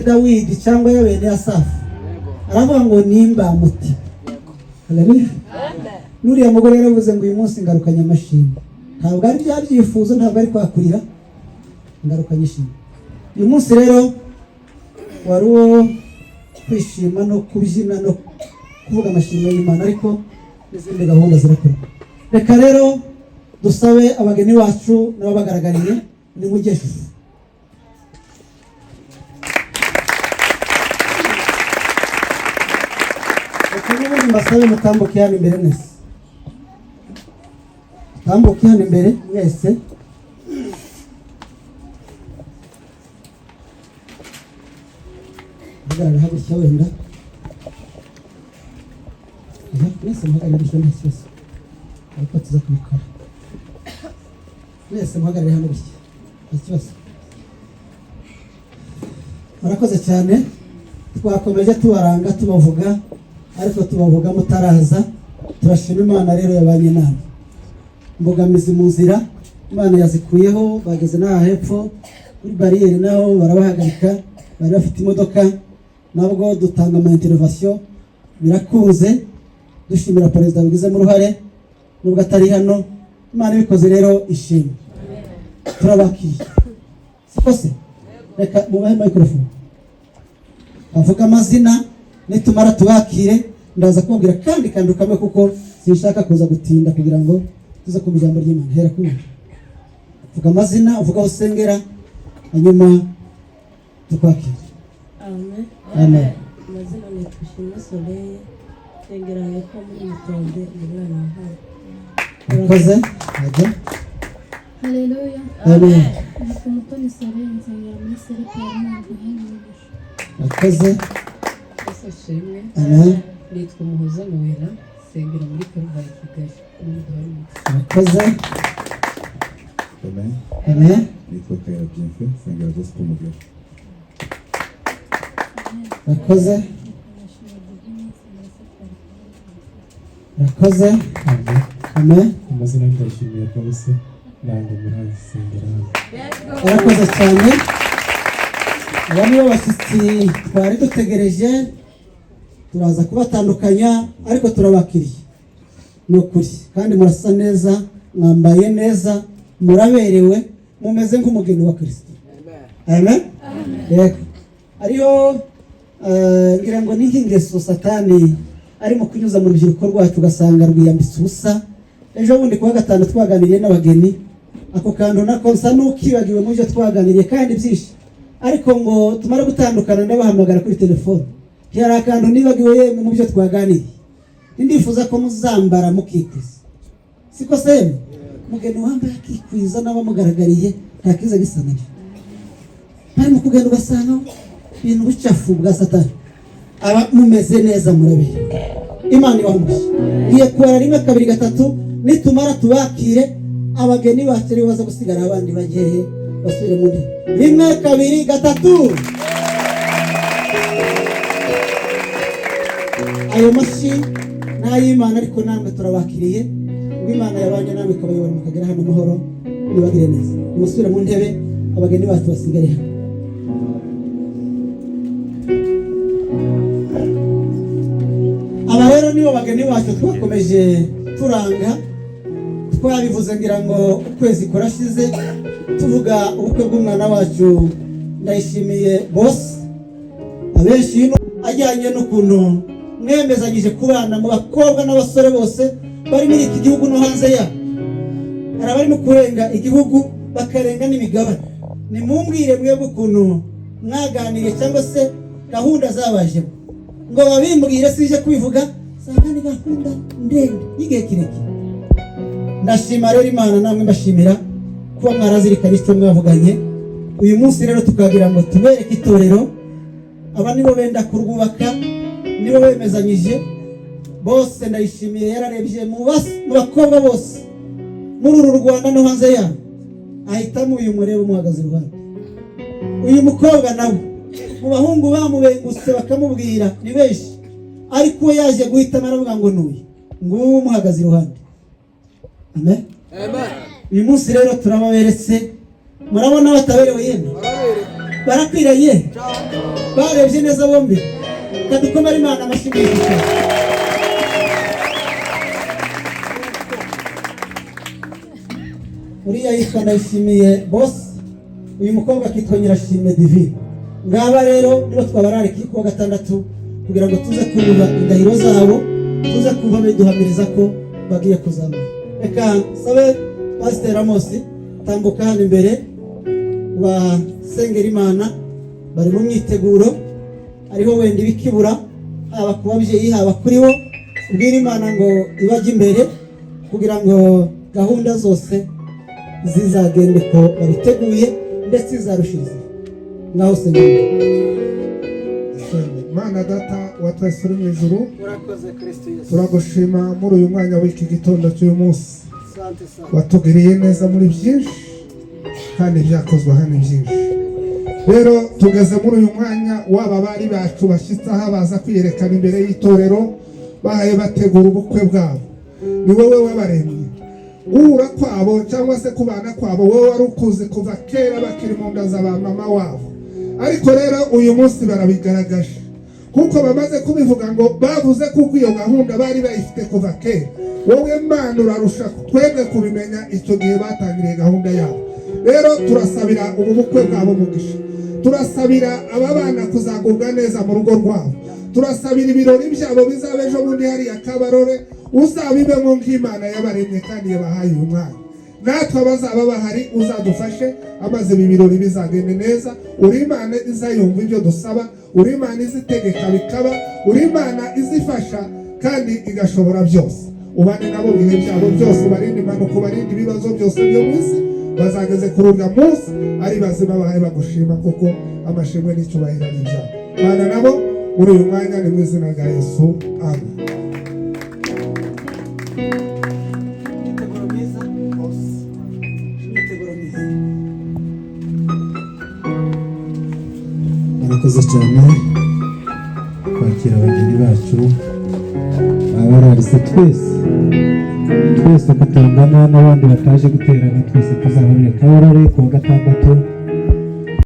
Dawidi cyangwa ya bene Asafu aravuga ngo nimba muti. Haleluya. Nuriya mugore yaravuze ngo uyu munsi ngarukanye amashimwe. Ntabwo ari byabyifuzo, ntabwo ari kwakurira, ngarukanye ishimwe. Uyu munsi rero wari uwo kwishima no kubyina no kuvuga amashimwe y'Imana, ariko n'izindi gahunda zirakorwa. Reka rero dusabe abageni bacu n'ababagaragariye ni mugesho. Reka mbasabe mutambuke hano imbere mwese. Tambuke hano imbere mwese. Hagarara hagutya wenda. Mwese muhagarare gutya mwese. Ariko tuza kubikora. Mwese muhagarare hano gutya. Ikibazo. Murakoze cyane. Twakomeje tubaranga tubavuga, ariko tubavuga mutaraza. Turashima Imana rero yabanye namwe. Mbogamizi mu nzira Imana yazikuyeho, bageze n'aha hepfo kuri barriere naho barabahagarika, bari bafite imodoka, nabwo dutanga ama intervention birakuze. Dushimira Perezida bigize mu ruhare nubwo atari hano. Imana ibikoze rero ishimwe. Turabakiye siko se? Reka mubahe microphone avuga amazina, nitumara tubakire ndaza kubabwira kandi ukame kuko sinshaka kuza gutinda kugira ngo tuze ku ijambo ry'Imana. Hera kumwe vuga amazina, uvuga aho usengera, hanyuma tukwakire. Amen. Amen. Amazina ni Twishime Soleil, sengera hepfo muri Mutonde mu mwana wawe. Murakoze. Ajya. Haleluya. Amen. Umutoni Soleil nsengera muri Seripa y'Imana y'Umugisha. Murakoze. Yesu ashimwe. Amen. Nitwa Umuhoza Noella, sengera muri Karuvari Kigali. Murakoze. Amen. Amen. Nitwa Kayira Bienfait, sengera Gospel Mugera. Murakoze. Murakoze. Amen. Amazina ndashimiye rwose nange murazi sengera hano. Murakoze cyane. Aba nibo bashyitsi twari dutegereje, turaza kubatandukanya ariko turabakiriye. Ni ukuri kandi murasa neza, mwambaye neza, muraberewe, mumeze nk'umugeni wa Kristo. Amen. Yego. Ariho ngira ngo ni nk'ingeso Satani arimo kunyuza mu rubyiruko rwacu ugasanga rwiyambitse ubusa. Ejo bundi kuwa gatanu twaganiriye n'abageni, ako kantu nako nsa n'ukibagiwe mu byo twaganiriye kandi byinshi, ariko ngo tumara gutandukana ndabahamagara kuri telefone. Hari akantu nibagiwe yemwe mu byo twaganiriye. Ndifuza ko muzambara mukikwiza. Siko se? Mugeni wambaye akikwiza n'abamugaragariye ntakiza gisananye. Hari mu kugenda ugasanga ibintu bicafu bwa Satani. Aba mumeze neza murabere. Imana ibamushye. Ngiye kuara rimwe kabiri gatatu, nitumara tubakire abageni bacu rero baza gusigara abandi bagiye basubire muri. Rimwe kabiri gatatu. Ayo mashi n'ay'Imana, ariko namwe turabakiriye. Imana yabanye namwe kabayobora mukagera hano amahoro, nibagire neza. Musubire mu ntebe, abageni bacu basigare hano. Aba rero nibo bageni bacu twakomeje turanga. Twabivuze ngira ngo ukwezi kurashize tuvuga ubukwe bw'umwana wacu Ndayishimiye Boss. Abenshi ajyanye n'ukuntu mwemezanyije kubana mu bakobwa n'abasore bose bari muri iki gihugu no hanze ya. Hari abarimo kurenga igihugu bakarenga n'imigabane. Nimumbwire mwebwe ukuntu mwaganiriye cyangwa se gahunda zabajemo. Ngo babimbwire sije kwivuga, sanga ni gahunda ndende y'igihe kirekire. Ndashima rero Imana, namwe mbashimira kuba mwarazirikanye icyo mwavuganye. Uyu munsi rero tukagira ngo tubereke itorero. Aba nibo benda kurwubaka, nibo bemezanyije bose. Ndayishimiye yararebye mu bakobwa bose muri uru Rwanda no hanze ya, ahitamo uyu murebe umuhagaze iruhande. Uyu mukobwa nawe mu bahungu bamubengutse bakamubwira ni benshi, ariko yaje guhitamo aravuga ngo nuyu nguwo umuhagaze iruhande. Amen. Amen. Uyu munsi rero turababeretse, murabona bataberewe yemwe. barakwiriye barebye neza bombi kadukomere Imana amashimishije. Uriya yitwa Ndayishimiye boss, uyu mukobwa akitwa Nyirashimwe Divine. Ngaba rero nibo twabararika kuwa gatandatu kugira ngo tuze kumva indahiro zabo, tuze kumva biduhamiriza ko bagiye kuzama. Reka sabe Pastor Amos tambuka hano imbere wa sengera Imana, bari mu myiteguro, ariho wenda ibikibura haba ku babyeyi haba kuri bo, ubwira Imana ngo ibajye imbere kugira ngo gahunda zose zizagende ko babiteguye ndetse izarushiriza. Ngaho sengera Mana data wa twese uri mu ijuru, urakoze Kristo Yesu, turagushima muri uyu mwanya w'iki gitondo cy'uyu munsi. asante sana, Watugiriye neza muri byinshi kandi byakozwe hano byinshi. Rero tugeze muri uyu mwanya w'aba bari bacu bashyitse aha baza kwiyerekana imbere y'itorero, bahaye bategura ubukwe bwabo. Ni wowe wabaremye, guhura kwabo cyangwa se kubana kwabo wowe wari ukuzi kuva kera bakiri mu nda za ba mama wabo, ariko rero uyu munsi barabigaragaje kuko bamaze kubivuga ngo bavuze kuko iyo gahunda bari bayifite kuva kera. Wowe Mana urarusha twebwe kubimenya icyo gihe batangiriye gahunda yabo. Rero turasabira ubu bukwe bwabo umugisha, turasabira aba bana kuzagubwa neza mu rugo rwabo, turasabira ibirori byabo bizaba ejo bundi hariya Kabarore, uzabibemo nk'Imana yabaremye kandi yabahaye uyu mwanya. Natwe abazaba bahari uzadufashe amaze ibi birori bizagende neza. Uri Imana izayumva ibyo dusaba, uri Imana izitegeka bikaba, uri Imana izifasha kandi igashobora byose. Ubane nabo bihe byabo byose, ubarinde impanuka, ubarinde ibibazo byose byo mu isi, bazageze kuri urya munsi ari bazima bahaye bagushima kuko amashimwe n'icyubahiro ari ibyabo. Bana nabo muri uyu mwanya ni mu izina rya Yesu, amen. Murakoze cyane kwakira abageni bacu abararise twese uko tungana n'abandi bataje guterana, twese tuzahurira Kabarore kuwa gatandatu